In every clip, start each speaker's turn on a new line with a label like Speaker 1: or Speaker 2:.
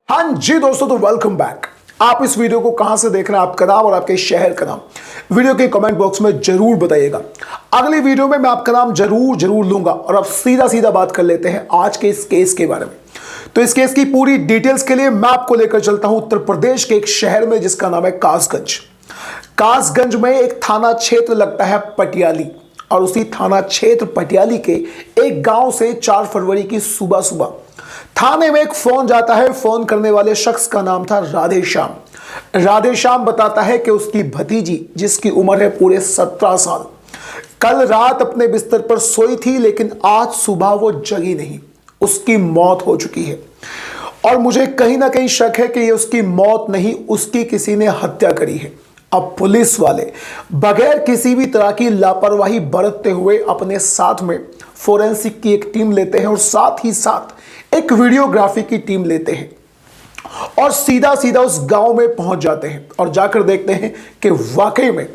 Speaker 1: हाँ जी दोस्तों, तो वेलकम बैक। आप इस वीडियो को कहां से देख रहे हैं, आपका नाम और आपके शहर का नाम वीडियो के कमेंट बॉक्स में जरूर बताइएगा। अगली वीडियो में मैं आपका नाम जरूर लूंगा और अब सीधा बात कर लेते हैं आज के इस केस के बारे में। तो इस केस की पूरी डिटेल्स के लिए मैं आपको लेकर चलता हूं उत्तर प्रदेश के एक शहर में जिसका नाम है कासगंज। कासगंज में एक थाना क्षेत्र लगता है पटियाली, और उसी थाना क्षेत्र पटियाली के एक गांव से 4 फरवरी की सुबह थाने में एक फोन जाता है। फोन करने वाले शख्स का नाम था राधेश्याम। राधेश्याम बताता है कि उसकी भतीजी, जिसकी उम्र है पूरे 17 साल, कल रात अपने बिस्तर पर सोई थी, लेकिन आज सुबह वो जगी नहीं, उसकी मौत हो चुकी है। और मुझे कहीं ना कहीं शक है कि ये उसकी मौत नहीं, उसकी किसी ने हत्या करी है। अब पुलिस वाले बगैर किसी भी तरह की लापरवाही बरतते हुए अपने साथ में फोरेंसिक की एक टीम लेते हैं और साथ ही साथ एक वीडियोग्राफी की टीम लेते हैं और सीधा उस गांव में पहुंच जाते हैं और जाकर देखते हैं कि वाकई में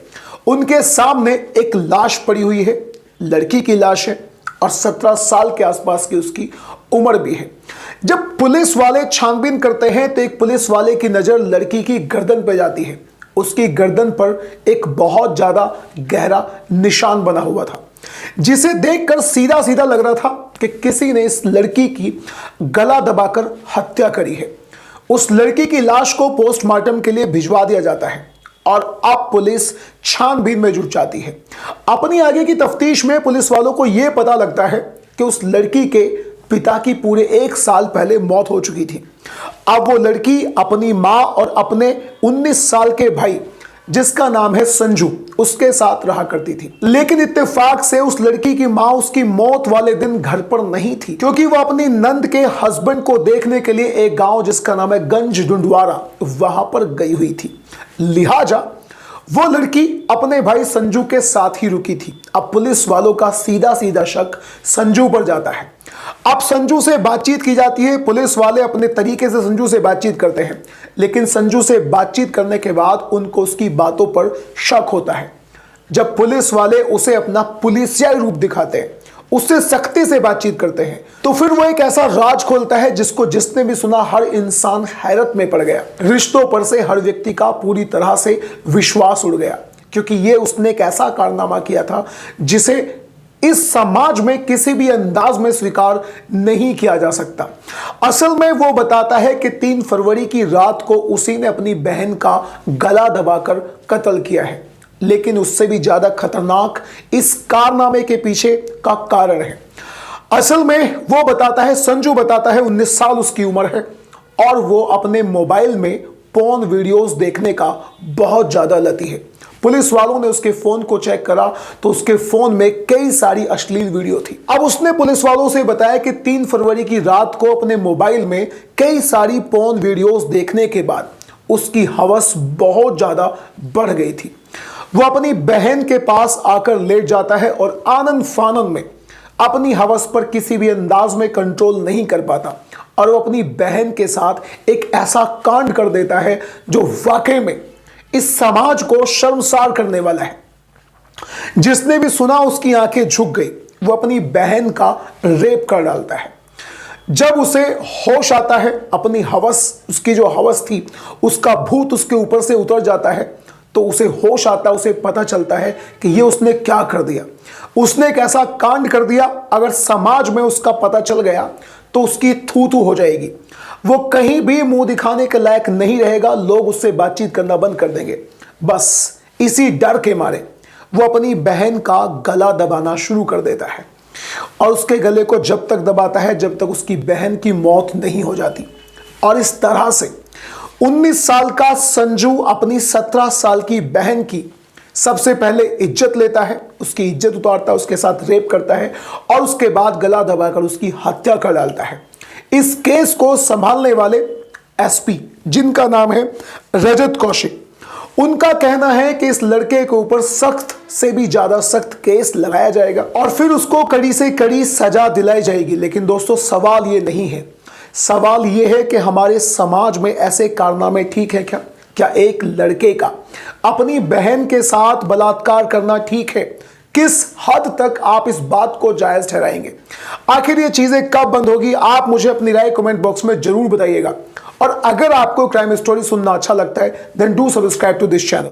Speaker 1: उनके सामने एक लाश पड़ी हुई है। लड़की की लाश है और 17 साल के आसपास की उसकी उम्र भी है। जब पुलिस वाले छानबीन करते हैं तो एक पुलिस वाले की नजर लड़की की गर्दन पर जाती है। उसकी गर्दन पर एक बहुत ज्यादा गहरा निशान बना हुआ था, जिसे देखकर सीधा लग रहा था कि किसी ने इस लड़की की गला दबाकर हत्या करी है। उस लड़की की लाश को पोस्टमार्टम के लिए भिजवा दिया जाता है और अब पुलिस छानबीन में जुट जाती है। अपनी आगे की तफ्तीश में पुलिस वालों को यह पता लगता है कि उस लड़की के पिता की पूरे 1 साल पहले मौत हो चुकी थी। अब वो लड़की अपनी मां और अपने 19 साल के भाई, जिसका नाम है संजू, उसके साथ रहा करती थी। लेकिन इत्तेफाक से उस लड़की की मां उसकी मौत वाले दिन घर पर नहीं थी, क्योंकि वो अपनी नंद के हस्बैंड को देखने के लिए एक गांव जिसका नाम है गंज डुंडवारा, वहां पर गई हुई थी। लिहाजा वो लड़की अपने भाई संजू के साथ ही रुकी थी। अब पुलिस वालों का सीधा शक संजू पर जाता है। अब संजू से बातचीत की जाती है। पुलिस वाले अपने तरीके से संजू से बातचीत करते हैं, लेकिन संजू से बातचीत करने के बाद उनको उसकी बातों पर शक होता है। जब पुलिस वाले उसे अपना पुलिसियाई रूप दिखाते हैं, उससे सख्ती से बातचीत करते हैं, तो फिर वो एक ऐसा राज खोलता है जिसको जिसने भी सुना हर इंसान हैरत में पड़ गया। रिश्तों पर से हर व्यक्ति का पूरी तरह से विश्वास उड़ गया, क्योंकि ये उसने एक ऐसा कारनामा किया था जिसे इस समाज में किसी भी अंदाज में स्वीकार नहीं किया जा सकता। असल में वो बताता है कि 3 फरवरी की रात को उसी ने अपनी बहन का गला दबाकर कत्ल किया है। लेकिन उससे भी ज्यादा खतरनाक इस कारनामे के पीछे का कारण है। असल में वो बताता है, संजू बताता है, 19 साल उसकी उम्र है और वो अपने मोबाइल में पोर्न वीडियोस देखने का बहुत ज्यादा लती है। पुलिस वालों ने उसके फोन को चेक करा तो उसके फोन में कई सारी अश्लील वीडियो थी। अब उसने पुलिस वालों से बताया कि 3 फरवरी की रात को अपने मोबाइल में कई सारी पोर्न वीडियोस देखने के बाद उसकी हवस बहुत ज्यादा बढ़ गई थी। वो अपनी बहन के पास आकर लेट जाता है और आनंद फानंद में अपनी हवस पर किसी भी अंदाज में कंट्रोल नहीं कर पाता और वो अपनी बहन के साथ एक ऐसा कांड कर देता है जो वाकई में इस समाज को शर्मसार करने वाला है। जिसने भी सुना उसकी आंखें झुक गई। वो अपनी बहन का रेप कर डालता है। जब उसे होश आता है, अपनी हवस, उसकी जो हवस थी उसका भूत उसके ऊपर से उतर जाता है, तो उसे होश आता है, उसे पता चलता है कि ये उसने क्या कर दिया। उसने एक ऐसा कांड कर दिया, अगर समाज में उसका पता चल गया तो उसकी थू हो जाएगी। वो कहीं भी मुंह दिखाने के लायक नहीं रहेगा, लोग उससे बातचीत करना बंद कर देंगे। बस इसी डर के मारे वो अपनी बहन का गला दबाना शुरू कर देता है और उसके गले को जब तक दबाता है जब तक उसकी बहन की मौत नहीं हो जाती। और इस तरह से 19 साल का संजू अपनी 17 साल की बहन की सबसे पहले इज्जत लेता है, उसकी इज्जत उतारता है, उसके साथ रेप करता है और उसके बाद गला दबाकर उसकी हत्या कर डालता है। इस केस को संभालने वाले एसपी, जिनका नाम है रजत कौशिक, उनका कहना है कि इस लड़के के ऊपर सख्त से भी ज्यादा सख्त केस लगाया जाएगा और फिर उसको कड़ी से कड़ी सजा दिलाई जाएगी। लेकिन दोस्तों, सवाल ये नहीं है, सवाल ये है कि हमारे समाज में ऐसे कारनामे ठीक है क्या? क्या एक लड़के का अपनी बहन के साथ बलात्कार करना ठीक है? किस हद तक आप इस बात को जायज ठहराएंगे? आखिर ये चीजें कब बंद होगी? आप मुझे अपनी राय कमेंट बॉक्स में जरूर बताइएगा। और अगर आपको क्राइम स्टोरी सुनना अच्छा लगता है then do subscribe to this channel.